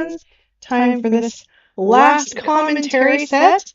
friends. Time for this last commentary set.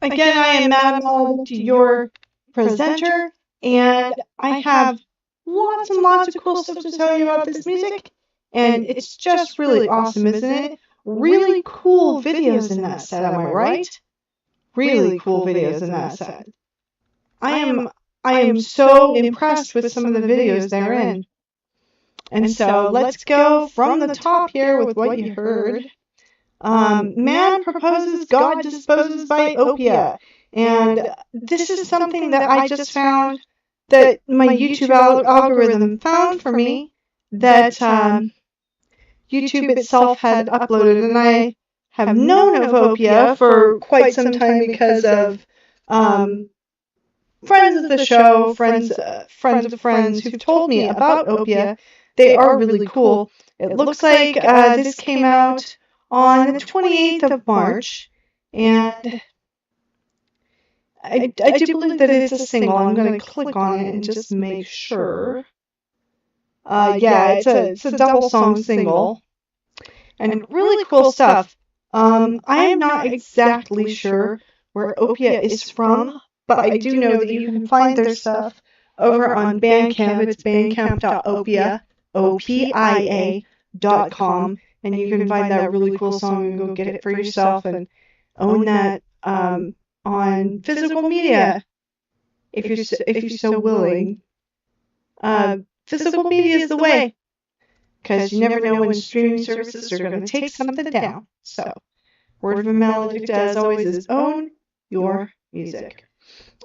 Again, I am Madam Maledict, your presenter, and I have lots and lots of cool stuff to tell you about this music, and it's just really awesome, isn't it? Really cool videos in that set, am I right? Really cool videos in that set. I am so impressed with some of the videos therein. And so let's go from the top here with what you heard. Man proposes, God disposes by opiate. And this is something that I just found that my YouTube algorithm found for me that YouTube itself had uploaded. And I have known of opiate for quite some time because of friends of the show, friends of friends who've told me about opiate. They are really cool. It looks like this came out on the 28th of March, and I do believe that it's a single. I'm going to click on it and just make sure. Yeah, it's a double song single, and really cool stuff. I am not exactly sure where opiate is from, but I do know that you can find their stuff over on Bandcamp. It's bandcamp.opia.com, and you can find that really cool song and go get it for yourself and own that on physical media if you're so willing. Physical media is the way, because you never know when streaming services are going to take something down. So, word of a Maledict, as always, is own your music.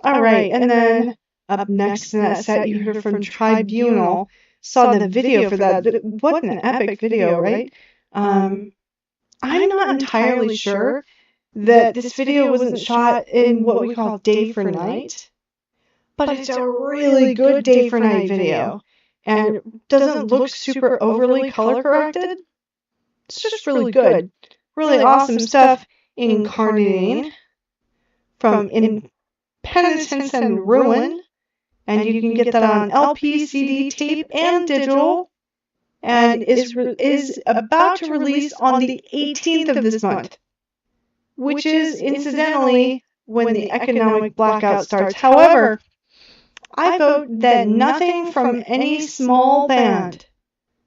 All right, and then up next in that set, you heard from Tribunal. Saw the video for that. What an epic video, right? I'm not entirely sure that this video wasn't shot in what we call day for night, but it's a really good day for night video, and it doesn't look super overly color corrected. It's just really good. Really awesome stuff. Incarnating from Penitence and Ruin, and you can get that on LP, CD, tape, and digital, and is about to release on the 18th of this month, which is incidentally when the economic blackout starts. However, I vote that nothing from any small band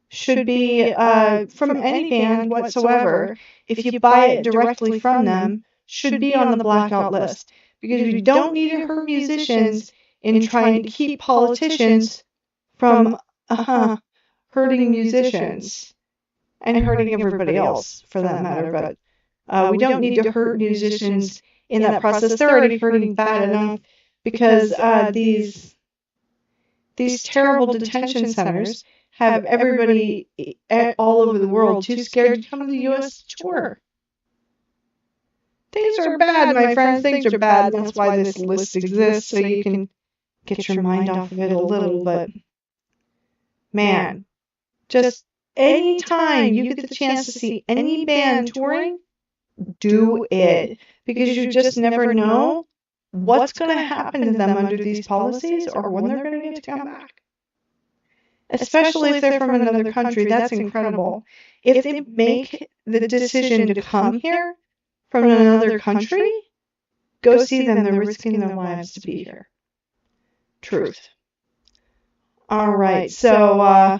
should be, from any band whatsoever, if you buy it directly from them, should be on the blackout list. Because we don't need to hurt musicians in trying to keep politicians from hurting musicians and hurting everybody else, for that matter. But we don't need to hurt musicians in that process. They're already hurting bad enough because these terrible detention centers have everybody all over the world too scared to come to the U.S. to tour. Things are bad, my friends. Things are bad. That's why this list exists, so you can get your mind off of it a little. But, man, just any time you get the chance to see any band touring, do it. Because you just never know what's going to happen to them under these policies or when they're going to get to come back. Especially if they're from another country. That's incredible. If they make the decision to come here from another country, go see them. They're risking their lives to be here. Truth. All right, so,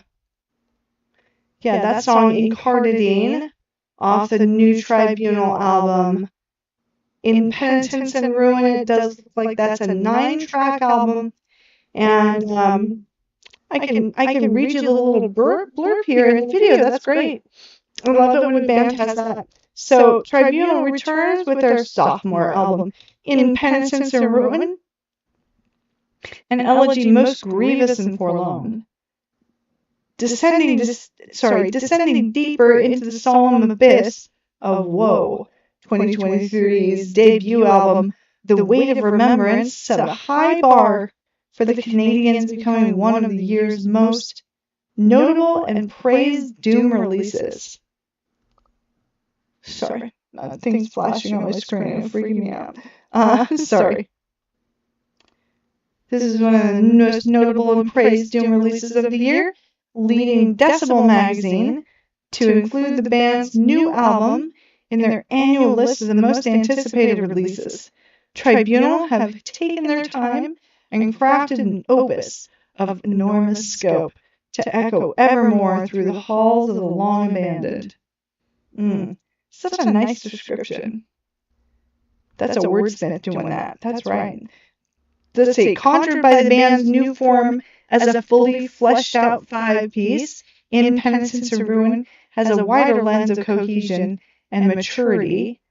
yeah, that song, Incarnating, off the new Tribunal album. In Penitence and Ruin, it does look like that's a 9-track album, and I can read you the little blurb here in the video. That's great. I love it when a band has that. So, Tribunal returns with their sophomore album, In Penitence and Ruin, an elegy most grievous and forlorn. Descending deeper into the solemn abyss of woe, 2023's debut album, The Weight of Remembrance, set a high bar for the Canadians, becoming one of the year's most notable and praised doom releases. Sorry, things flashing on my screen and freaking me out. Sorry. This is one of the most notable and praised doom releases of the year, leading Decibel magazine to include the band's new album in their annual list of the most anticipated releases. Tribunal have taken their time and crafted an opus of enormous scope to echo evermore through the halls of the long abandoned. Such a nice description. That's a wordsmith doing that. That's right. Let's see. Conjured by the band's new form as a fully fleshed out 5-piece, In Penitence and Ruin has a wider lens of cohesion and maturity,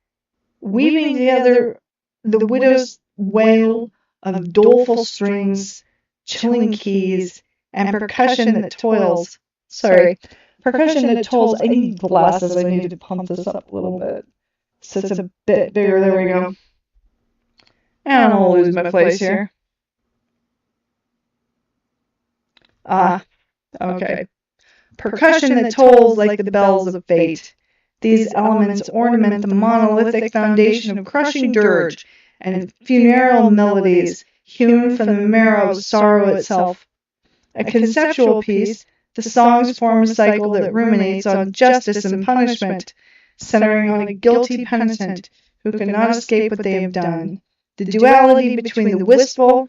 weaving together the widow's wail of doleful strings, chilling keys, and percussion that tolls. I need glasses. I need to pump this up a little bit. So it's a bit bigger. There we go. And I'll lose my place here. Okay. Percussion that tolls like the bells of fate. These elements ornament the monolithic foundation of crushing dirge and funereal melodies hewn from the marrow of sorrow itself. A conceptual piece, the songs form a cycle that ruminates on justice and punishment, centering on a guilty penitent who cannot escape what they have done. The duality between the wistful...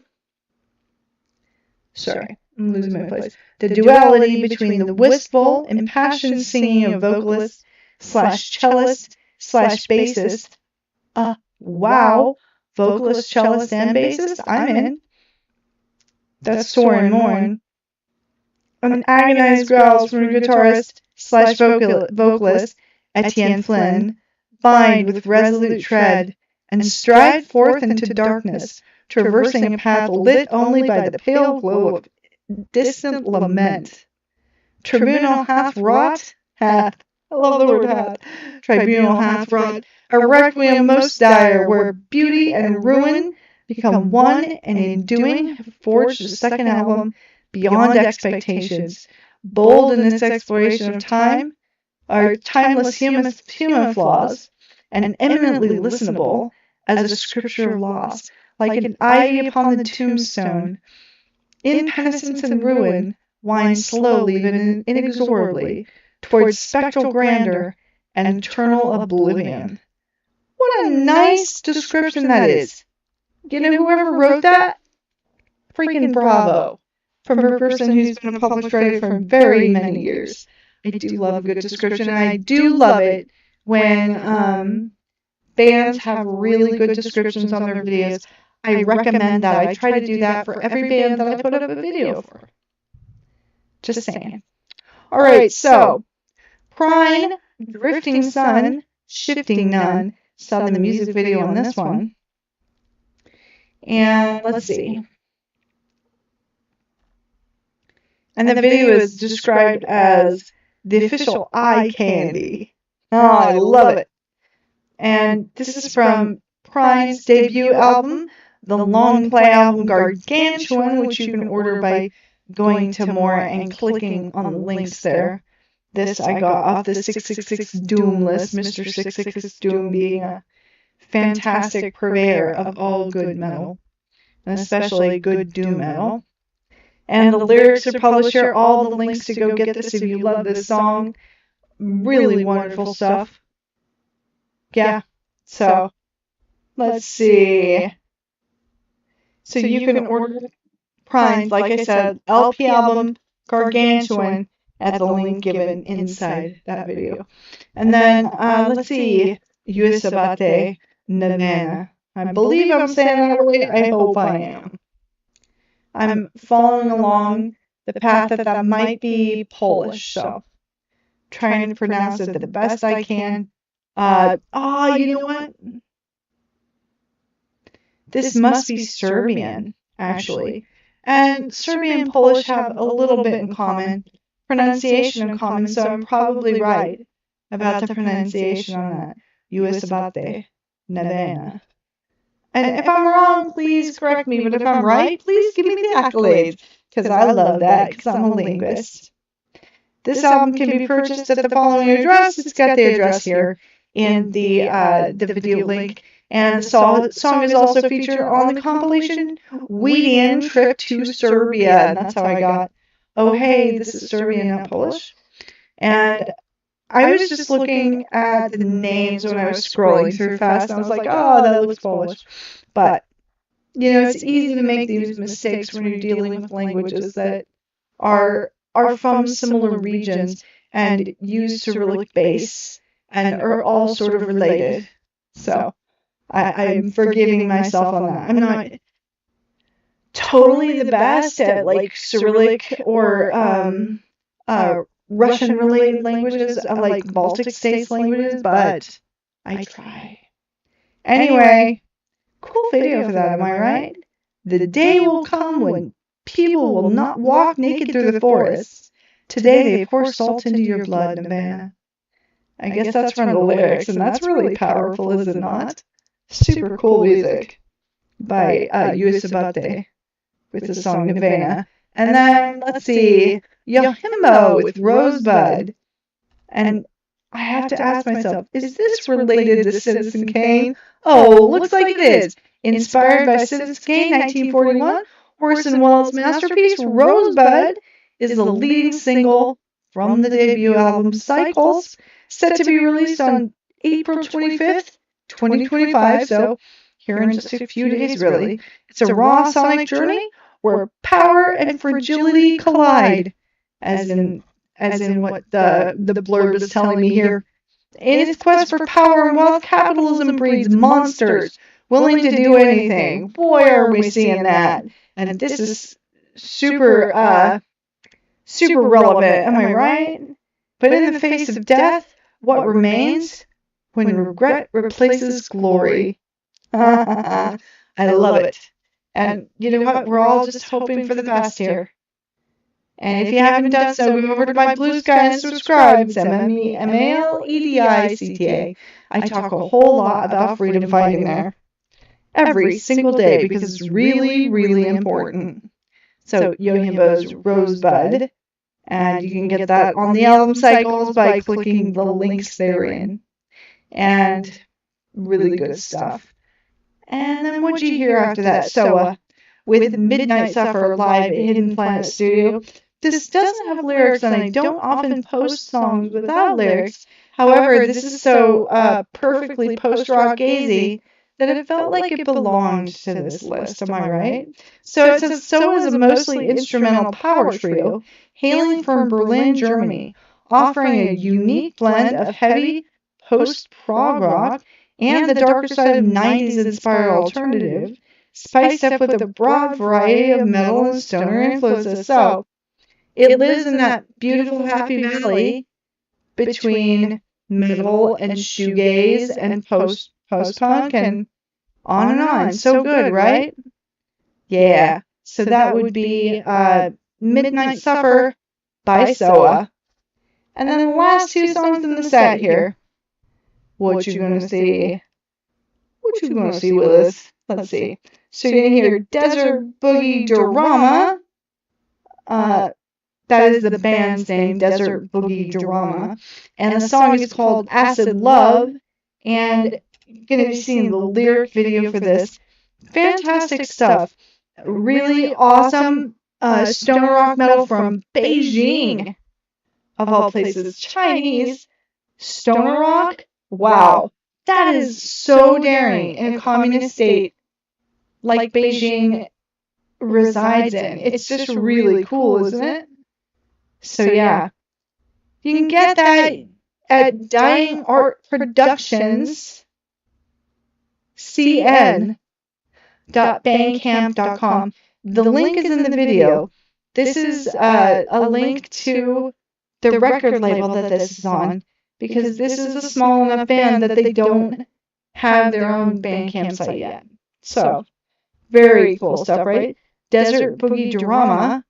I'm losing my place. The duality between the wistful, impassioned singing of vocalist / cellist / bassist. Wow. Vocalist, cellist, and bassist? I'm in. That's Soren Morin. And agonized growls from guitarist / vocalist Etienne Flynn bind with resolute tread and stride forth into darkness, traversing a path lit only by the pale glow of distant lament. Tribunal hath wrought, I love the word hath. Tribunal hath wrought a requiem most dire, where beauty and ruin become one, and in doing have forged a second album beyond expectations, bold in its exploration of time, our timeless human flaws, and eminently listenable as a scripture of loss, like an ivy upon the tombstone. In Penitence and Ruin, winds slowly but inexorably towards spectral grandeur and eternal oblivion. What a nice description that is. You know, whoever wrote that, freaking bravo. From a person who's been a published writer for very many years. I do love a good description, and I do love it when bands have really good descriptions on their videos. I recommend that. I try to do that for every band that I put up a video for. Just saying. Alright, so Prine, Drifting Sun, Shifting Nun. Saw the music video on this one. And let's see. And the video is described as the official eye candy. Oh, I love it. And this is from Prine's debut album, the long play album Gargantuan, which you can order by going to more and clicking on the links there. This I got off the 666 Doom list, Mr. 666 Doom being a fantastic purveyor of all good metal, and especially good doom metal. And the lyrics are published here, all the links to go get this if you love this song. Really wonderful stuff. Yeah, so let's see. So you can order Prine's, like I said, LP album Gargantuan at the link given inside that video. And then, let's see, US Abate Nevena. I believe I'm saying that right. I hope I am. I'm following along the path that might be Polish, so trying to pronounce it the best I can. You know what? This must be Serbian, actually. And Serbian and Polish have a little bit in common, pronunciation in common, so I'm probably right about the pronunciation on that. US Abate Nevena. And if I'm wrong, please correct me, but if I'm right, please give me the accolades, because I love that, because I'm a linguist. This album can be purchased at the following address. It's got the address here in the video link. And the song is also featured on the compilation Weedian Trip to Serbia. And that's how I got, oh hey, this is Serbian, not Polish. And I was just looking at the names when I was scrolling through fast, and I was like, oh, that looks Polish. But, it's easy to make these mistakes when you're dealing with languages that are from similar regions and use Cyrillic base and are all sort of related. So I'm forgiving myself on that. I'm not totally the best at like Cyrillic or Russian related languages, like Baltic states languages, but I try. Anyway, cool video for that, am I right? The day will come when people will not walk naked through the forests. Today they pour salt into your blood, Nevada. I guess that's from the lyrics, and that's really powerful, is it not? Super cool music by Yusabate with the song Nevada. And then, let's see, Yohimbo with Rosebud. And I have to ask myself, is this related to Citizen Kane? Oh, looks like it is. Inspired by Citizen Kane, 1941, Orson Welles' masterpiece, Rosebud is the leading single from the debut album Cycles, set to be released on April 25th, 2025, so here in just a few days, really. It's a raw sonic journey where power and fragility collide, as in what the blurb is telling me here. In its quest for power and wealth, capitalism breeds monsters willing to do anything. Boy, are we seeing that. And this is super relevant, am I right? But in the face of death, what remains when regret replaces glory? I love it. And you know what? We're all just hoping for the best here. And if you haven't done so, go over to my Blue Sky and subscribe. It's MONETARILY. I talk a whole lot about freedom fighting there every single day because it's really, really important. So Yohimbo's Rosebud, and you can get that on the album Cycles by clicking the links therein. And really good stuff. And then what'd you hear after that? So, with Midnight Suffer live at Hidden Planet Studio. This doesn't have lyrics, and I don't often post songs without lyrics. However, this is so perfectly post-rock gazy that it felt like it belonged to this list, am I right? So it says, so is a mostly instrumental power trio hailing from Berlin, Germany, offering a unique blend of heavy post-prog rock and the darker side of 90s-inspired alternative, spiced up with a broad variety of metal and stoner influences. So it lives in that beautiful happy valley between metal and shoegaze and post-punk and on. So good, right? Yeah. So that would be Midnight Suffer by SOA. And then the last two songs in the set here. What you gonna see? What you gonna see with us? Let's see. So you're gonna hear Desert Boogie Drama. That is the band's name, Desert Boogie Drama. And the song is called Acid Love. And you're going to be seeing the lyric video for this. Fantastic stuff. Really awesome stoner rock metal from Beijing, of all places. Chinese stoner rock? Wow. That is so daring in a communist state like Beijing resides in. It's just really cool, isn't it? So yeah, you can get that at Dying Art Productions, cn.bandcamp.com. The link is in the video. This is a link to the record label that this is on, because this is a small enough band that they don't have their own Bandcamp site yet. So, very cool stuff, right? Desert Boogie Drama.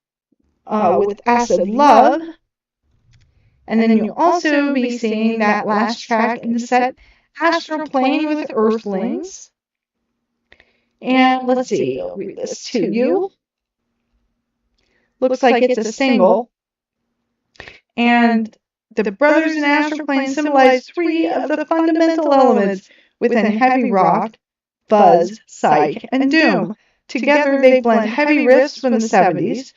With Acid Love. And then you'll also be seeing that last track in the set, Astral Plane with Earthlings. And let's see, I'll read this to you. Looks like it's a single. And the brothers in Astral Plane symbolize three of the fundamental elements within heavy rock, fuzz, psych, and doom. Together they blend heavy riffs from the 70s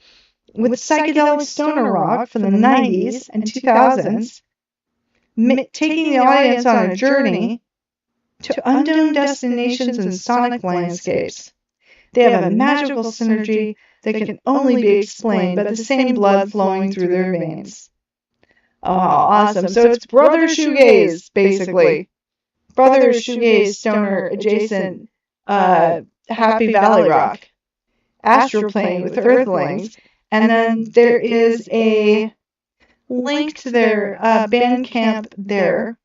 with psychedelic stoner rock from the 90s and 2000s, taking the audience on a journey to unknown destinations and sonic landscapes. They have a magical synergy that can only be explained by the same blood flowing through their veins. Oh, how awesome. So it's Brother Shoegaze, basically. Brother Shoegaze, stoner, adjacent, Happy Valley Rock. Astral plane with Earthlings. And then there is a link to their Bandcamp there.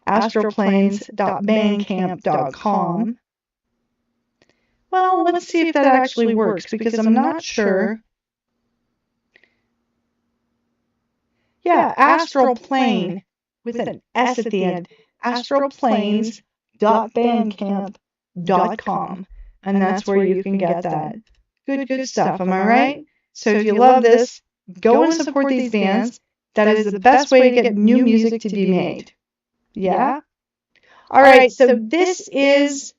astralplanes.bandcamp.com. Well, let's see if that actually works, because I'm not sure. Yeah, astral plane with an S at the end. astralplanes.bandcamp.com. And that's where you can get that. Good stuff, am I right? So if you love this, go and support these bands. That is the best way to get new music to be made. Yeah? Alright, so this is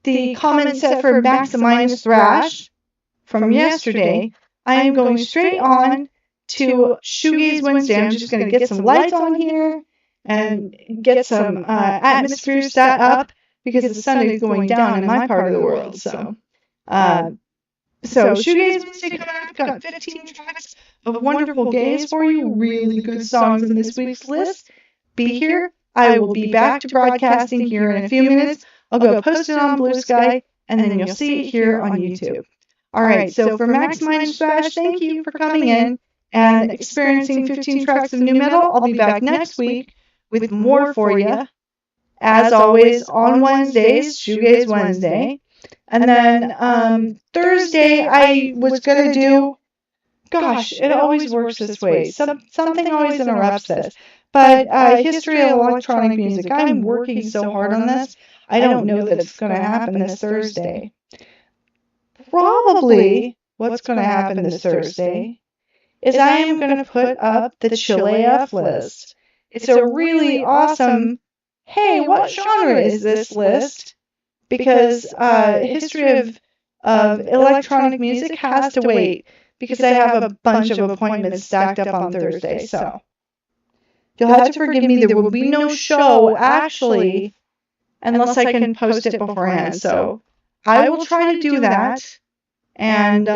the comment set for Max Minus Thrash from yesterday. I am going straight on to Shoegaze Wednesday. I'm just going to get some lights on here and get some atmosphere set up, because the sun is going down in my part of the world. So Shoegaze Wednesday coming up. Got 15 tracks of wonderful gaze for you. Really good songs in this week's list. Be here. I will be back to broadcasting here in a few minutes. I'll go post it on Blue Sky, and then you'll see it here on YouTube. Alright, so for Max Minus Thrash, thank you for coming in and experiencing 15 tracks of new metal. I'll be back next week with more for you. As always, on Wednesdays, Shoegaze Wednesday. And then Thursday, I was going to do, gosh, it always works this way. Something always interrupts this. But history of electronic music. I'm working so hard on this. I don't know that it's going to happen this Thursday. Probably what's going to happen this Thursday is I am going to put up the Chile F list. It's a really awesome, hey, what genre is this list? Because history of electronic music has to wait, because I have a bunch of appointments stacked up on Thursday. So you'll have to forgive me. There will be no show, actually, unless I can post it beforehand. So I will try to do that. And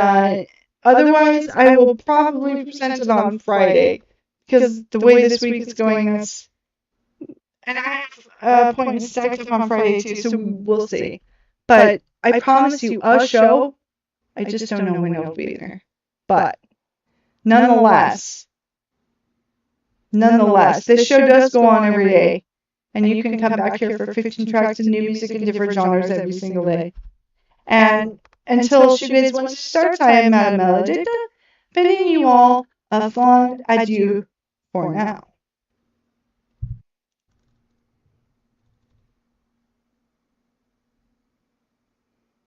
otherwise, I will probably present it on Friday, because the way this week is going, and I have appointments stacked up on Friday too, so we'll see. But I promise you a show. I just don't know when it'll be there. But nonetheless, this show does go on every day, and you can come back here for 15 tracks of new music in different genres every single day. And until Shoegaze Wednesday starts, I am Madame Maledicta, bidding you all a fond adieu for now.